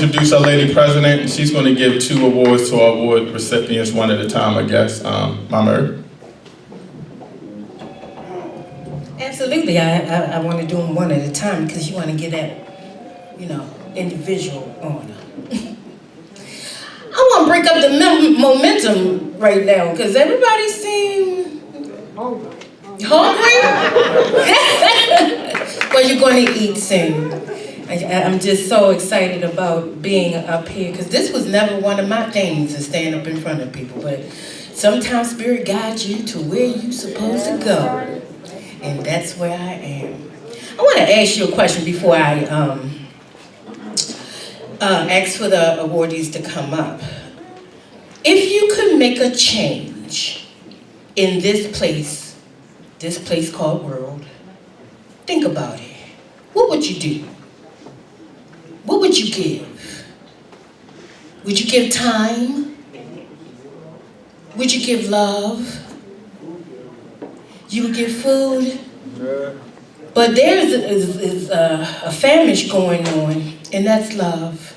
introduce our lady president, and she's going to give 2 awards to our award recipients, one at a time, I guess. Mama Herb. Absolutely, I want to do them one at a time because you want to get that, individual honor. I want to break up the momentum right now because everybody seems hungry. Well, you're going to eat soon. I'm just so excited about being up here because this was never one of my things to stand up in front of people, but sometimes Spirit guides you to where you're supposed to go, and that's where I am. I want to ask you a question before I ask for the awardees to come up. If you could make a change in this place called world, think about it. What would you do? What would you give? Would you give time? Would you give love? You would give food? But there's a famish going on, and that's love.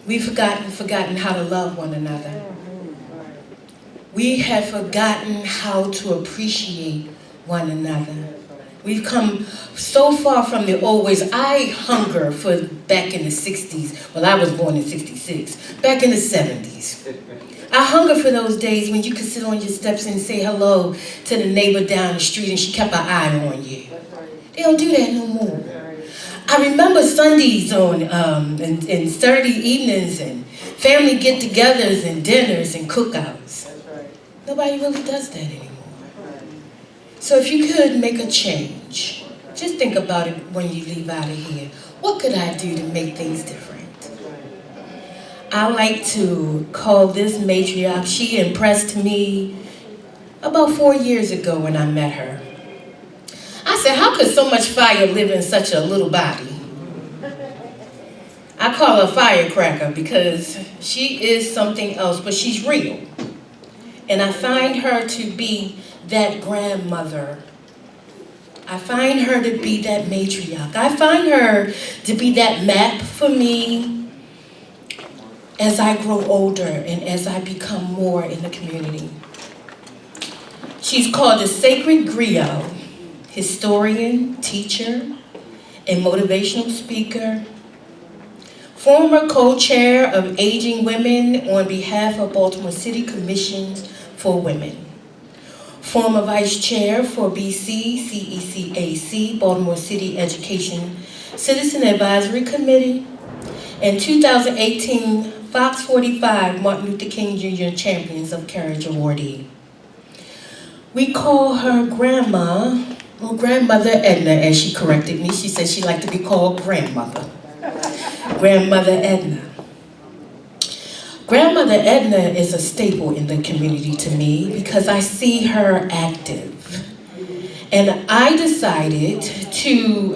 We've forgotten how to love one another. We have forgotten how to appreciate one another. We've come so far from the old ways. I hunger for back in the 60s. Well, I was born in 66. Back in the 70s. I hunger for those days when you could sit on your steps and say hello to the neighbor down the street and she kept an eye on you. They don't do that no more. I remember Sundays and Saturday evenings and family get-togethers and dinners and cookouts. Nobody really does that anymore. So if you could make a change, just think about it when you leave out of here. What could I do to make things different? I like to call this matriarch. She impressed me about 4 years ago when I met her. I said, how could so much fire live in such a little body? I call her firecracker because she is something else, but she's real. And I find her to be that grandmother. I find her to be that matriarch. I find her to be that map for me as I grow older and as I become more in the community. She's called the Sacred Griot, historian, teacher, and motivational speaker, former co-chair of Aging Women on behalf of Baltimore City Commissions for Women, former vice chair for BC CECAC, Baltimore City Education Citizen Advisory Committee, and 2018 Fox 45 Martin Luther King Jr. Champions of Courage awardee. We call her Grandma, or Grandmother Edna, as she corrected me. She said she liked to be called Grandmother. Grandmother Edna. Grandmother Edna is a staple in the community to me because I see her active. And I decided to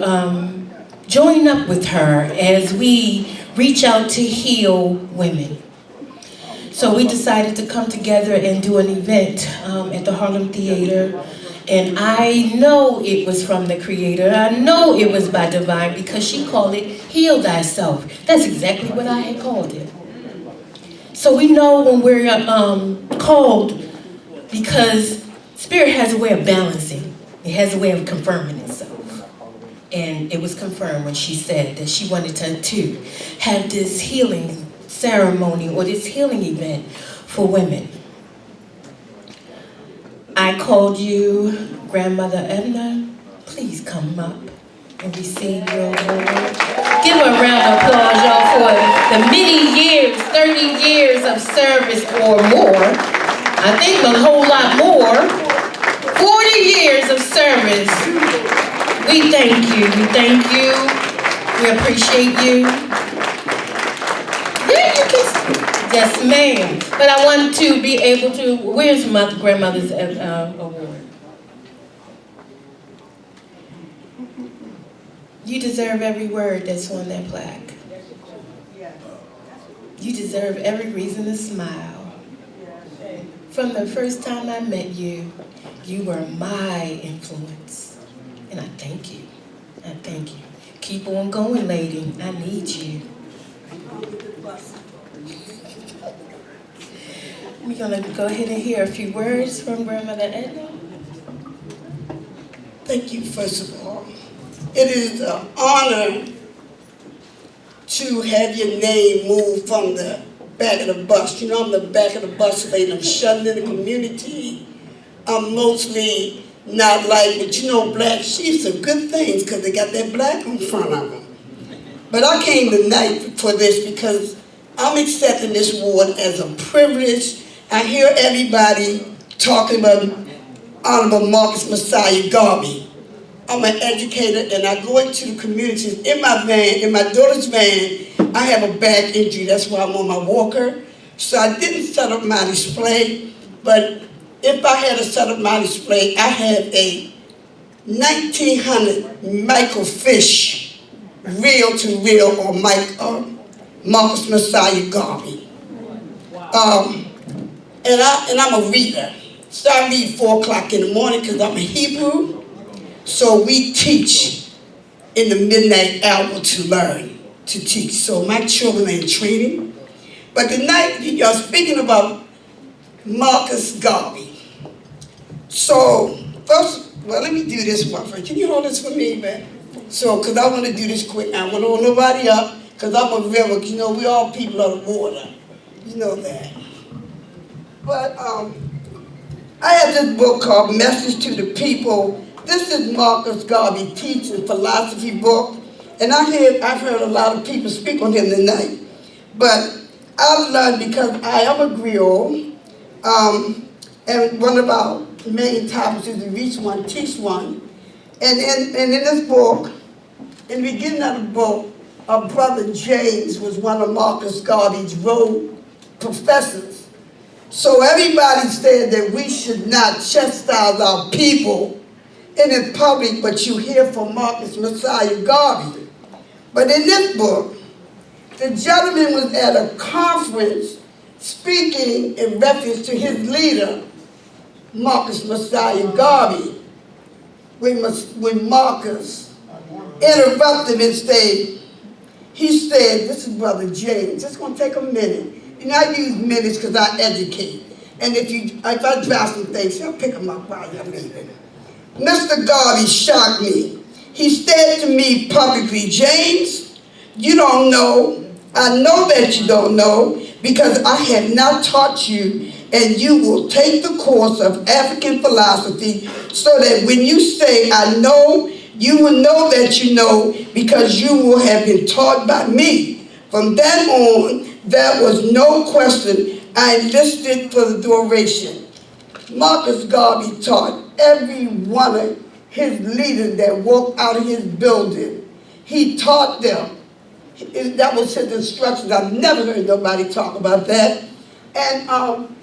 join up with her as we reach out to heal women. So we decided to come together and do an event at the Harlem Theater. And I know it was from the Creator. I know it was by divine because she called it Heal Thyself. That's exactly what I had called it. So we know when we're called because Spirit has a way of balancing. It has a way of confirming itself. And it was confirmed when she said that she wanted to have this healing ceremony or this healing event for women. I called you Grandmother Edna. Please come up and receive your award. Give her a round of applause, y'all, for the many years, 30 years of service or more. I think a whole lot more. 40 years of service. We thank you. We thank you. We appreciate you. Yeah, you can. Yes, ma'am. But I want to be able to. Where's my grandmother's award? You deserve every word that's on that plaque. You deserve every reason to smile. From the first time I met you, you were my influence. And I thank you. I thank you. Keep on going, lady. I need you. We're gonna go ahead and hear a few words from Grandmother Edna. Thank you, first of all. It is an honor to have your name moved from the back of the bus. You know, I'm the back of the bus lady. I'm shut in the community. I'm mostly not like, but you know, black sheeps are good things because they got that black in front of them. But I came tonight for this because I'm accepting this award as a privilege. I hear everybody talking about Honorable Marcus Messiah Garvey. I'm an educator and I go into the communities. In my van, in my daughter's van, I have a back injury. That's why I'm on my walker. So I didn't set up my display, but if I had to set up my display, I have a 1900 microfiche, reel-to-reel on Marcus Messiah Garvey. And I'm a reader. So I read 4 o'clock in the morning because I'm a Hebrew. So we teach in the midnight hour to learn, to teach. So my children are in training. But tonight, you're speaking about Marcus Garvey. So first, well, let me do this one first. Can you hold this for me, man? So, because I want to do this quick. I don't want to hold nobody up because I'm a river. You know, we all people of the water. You know that. But I have this book called Message to the People. This is Marcus Garvey teaching philosophy book. And I've heard a lot of people speak on him tonight. But I've learned because I am a griot. And one of our main topics is to reach one, teach one. And in this book, in the beginning of the book, our brother James was one of Marcus Garvey's Rhodes professors. So everybody said that we should not chastise our people in public, but you hear from Marcus Messiah Garvey. But in this book, the gentleman was at a conference speaking in reference to his leader, Marcus Messiah Garvey, when Marcus interrupted him and said, he said, this is Brother James, it's going to take a minute. You know, I use minutes because I educate. And if I drop some things, I'll pick them up while you're leaving. Mr. Garvey shocked me. He said to me publicly, James, you don't know. I know that you don't know because I have now taught you, and you will take the course of African philosophy so that when you say, I know, you will know that you know because you will have been taught by me. From then on, there was no question. I enlisted for the duration. Marcus Garvey taught every one of his leaders that walked out of his building. He taught them. That was his instructions. I've never heard nobody talk about that. And I'm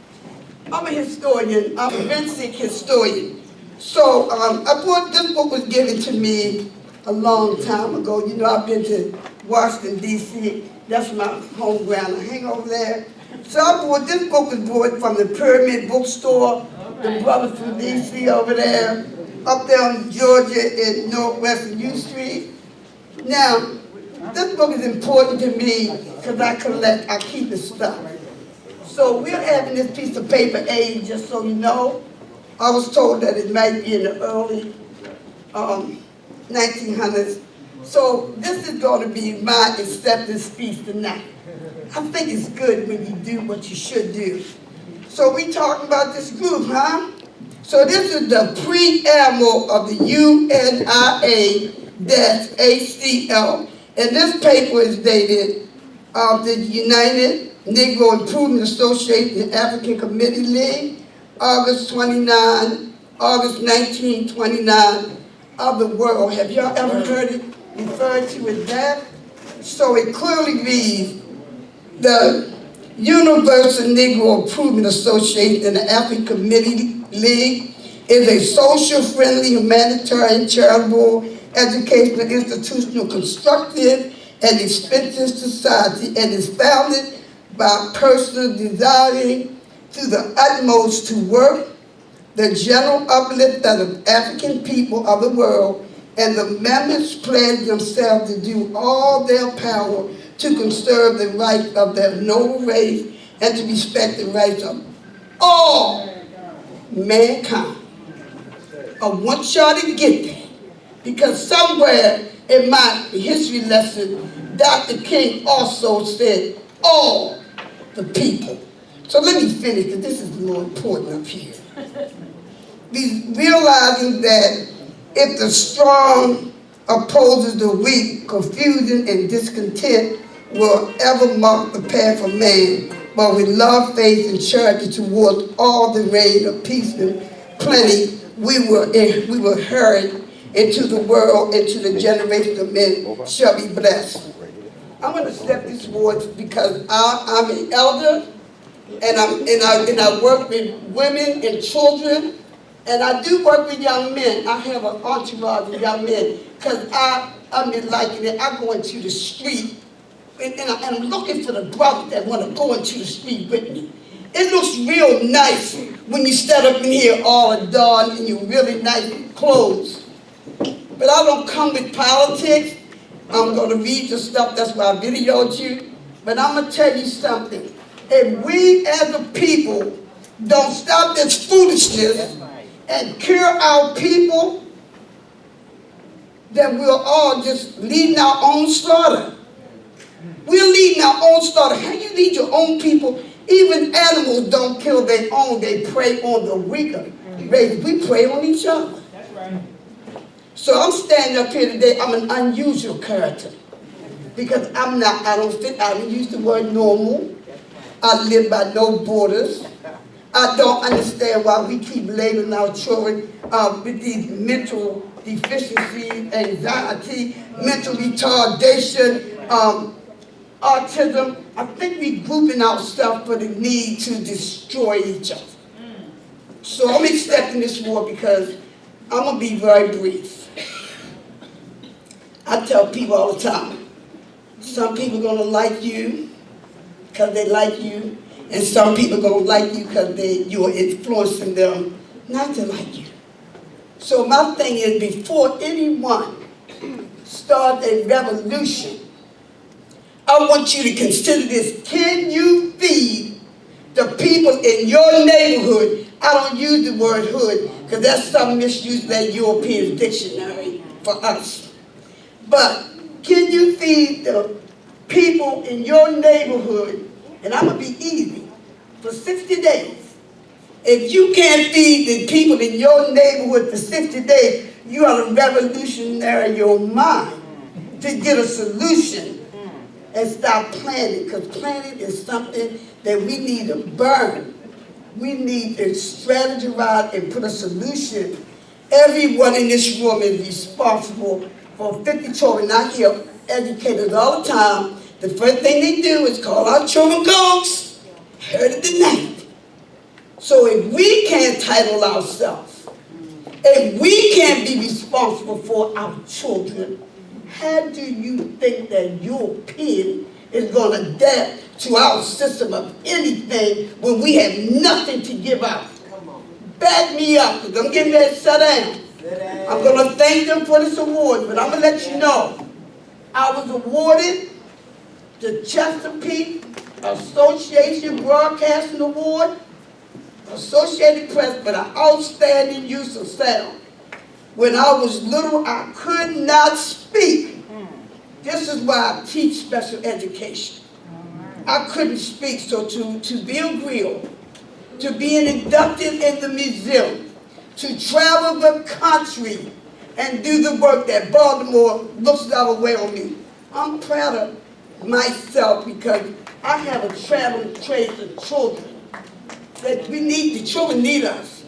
a historian. I'm a forensic historian. So I thought this book was given to me a long time ago. You know, I've been to Washington, D.C. That's my home ground. I hang over there. So I bought, this book was bought from the Pyramid Bookstore, the brothers from D.C. over there, up there in Georgia in Northwest U Street. Now, this book is important to me because I keep the stuff. So we're having this piece of paper age, just so you know. I was told that it might be in the early 1900s. So this is going to be my acceptance speech tonight. I think it's good when you do what you should do. So we talking about this group, huh? So this is the preamble of the UNIA-ACL. And this paper is dated the United Negro Improvement Association African Committee League, August 1929 of the world. Have y'all ever heard it referred to as that? So it clearly reads, the Universal Negro Improvement Association and the African Committee League is a social-friendly, humanitarian, charitable, educational, institutional, constructive, and expensive society, and is founded by persons desiring to the utmost to work the general uplift of the African people of the world, and the members pledge themselves to do all their power to conserve the rights of their noble race and to respect the rights of all mankind. I want y'all to get that, because somewhere in my history lesson, Dr. King also said all the people. So let me finish, because this is more important up here. Realizing that if the strong opposes the weak, confusion and discontent will ever mark the path of man, but with love, faith, and charity towards all the reign of peace and plenty, we will hurry into the world, into the generation of men shall be blessed. I'm going to accept these words because I'm an elder, and I work with women and children, and I do work with young men. I have an entourage of young men, because I'm liking it. I go into the street, and I'm looking for the brothers that want to go into the street with me. It looks real nice when you stand up in here all adorned in your really nice clothes. But I don't come with politics. I'm going to read the stuff, that's why I videoed you. But I'm going to tell you something. If we as a people don't stop this foolishness and cure our people, then we're all just leading our own slaughter. We're leading our own slaughter. How you lead your own people? Even animals don't kill their own. They prey on the weaker race. We prey on each other. That's right. So I'm standing up here today. I'm an unusual character, because I don't use the word normal. I live by no borders. I don't understand why we keep labeling our children with these mental deficiencies, anxiety, mental retardation, autism. I think we're grouping ourselves for the need to destroy each other. So I'm accepting this war because I'm going to be very brief. I tell people all the time, some people are going to like you because they like you, and some people are going to like you because you are influencing them not to like you. So my thing is, before anyone starts a revolution, I want you to consider this. Can you feed the people in your neighborhood? I don't use the word hood because that's some misuse of that European dictionary for us. But can you feed the people in your neighborhood, and I'm going to be easy, for 60 days? If you can't feed the people in your neighborhood for 60 days, you ought to revolutionary your mind to get a solution and stop planning, because planning is something that we need to burn. We need to strategize and put a solution. Everyone in this room is responsible for 50 children. I hear educators all the time. The first thing they do is call our children goats. Heard it tonight. So if we can't title ourselves, if we can't be responsible for our children, how do you think that European is going to adapt to our system of anything when we have nothing to give out? Back me up, because I'm getting ready to sit down. I'm going to thank them for this award, but I'm going to let you know, I was awarded the Chesapeake Association Broadcasting Award, Associated Press, for the outstanding use of sound. When I was little, I could not speak. This is why I teach special education. I couldn't speak, so to be a grill, to be inducted in the museum, to travel the country and do the work that Baltimore looks the other way on me. I'm proud of myself because I have a traveling trace of children that the children need us.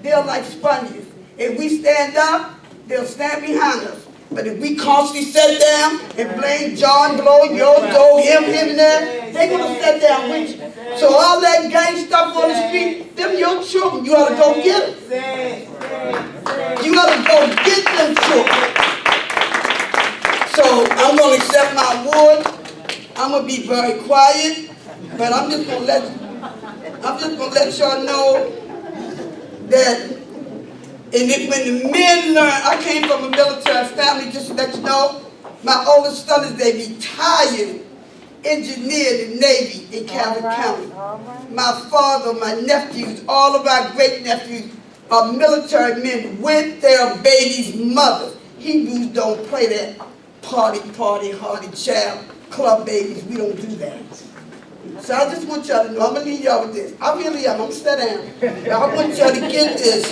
They're like sponges. If we stand up, they'll stand behind us. But if we constantly sit down and blame John Blow, Yo, him, and that, they're going to sit down with you. So all that gang stuff on the street, them your children, you ought to go get them. You ought to go get them children. So I'm going to accept my award. I'm going to be very quiet, but I'm just going to let y'all know that when the men learn, I came from a military family, just to let you know, my oldest son is a retired engineered the Navy in Calvin County. My father, my nephews, all of our great nephews are military men with their babies' mothers. Hebrews don't play that party, hardy child, club babies. We don't do that. So I just want y'all to know, I'm going to leave y'all with this. I really am. I'm going to sit down. I want y'all to get this.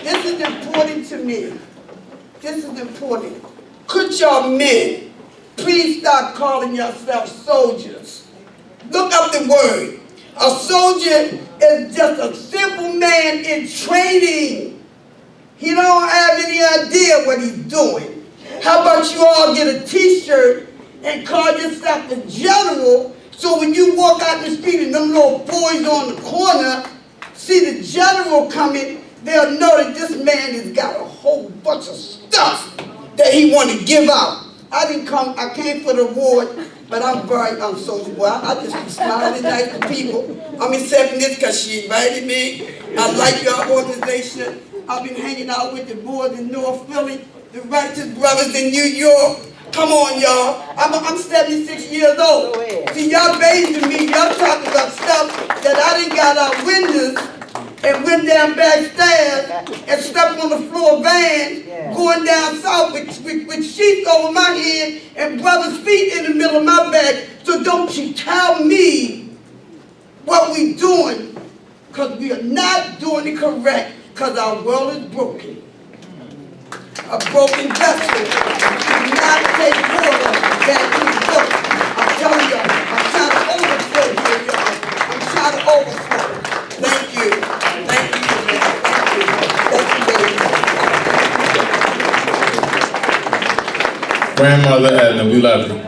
This is important to me. This is important. Could y'all men please stop calling yourselves soldiers? Look up the word. A soldier is just a simple man in training. He don't have any idea what he's doing. How about you all get a t-shirt and call yourself a general, so when you walk out the street and them little boys on the corner see the general coming, they'll know that this man has got a whole bunch of stuff that he want to give out. I came for the award, but I'm soldier boy. I just be smiling nice to people. I'm accepting this because she invited me. I like your organization. I've been hanging out with the boys in North Philly, the Righteous Brothers in New York. Come on, y'all. I'm 76 years old. See, y'all bathing me. Y'all talking about stuff that I done got out windows and went down backstairs and slept on the floor van, going down south with sheets over my head and brothers' feet in the middle of my back. So don't you tell me what we doing, because we are not doing it correct, because our world is broken. A broken vessel do not take water back to the boat. I'm telling y'all, I'm trying to overflow here, y'all. I'm trying to overflow. Thank you. Thank you, man. Thank you, baby. Grandmother Edna, we love you.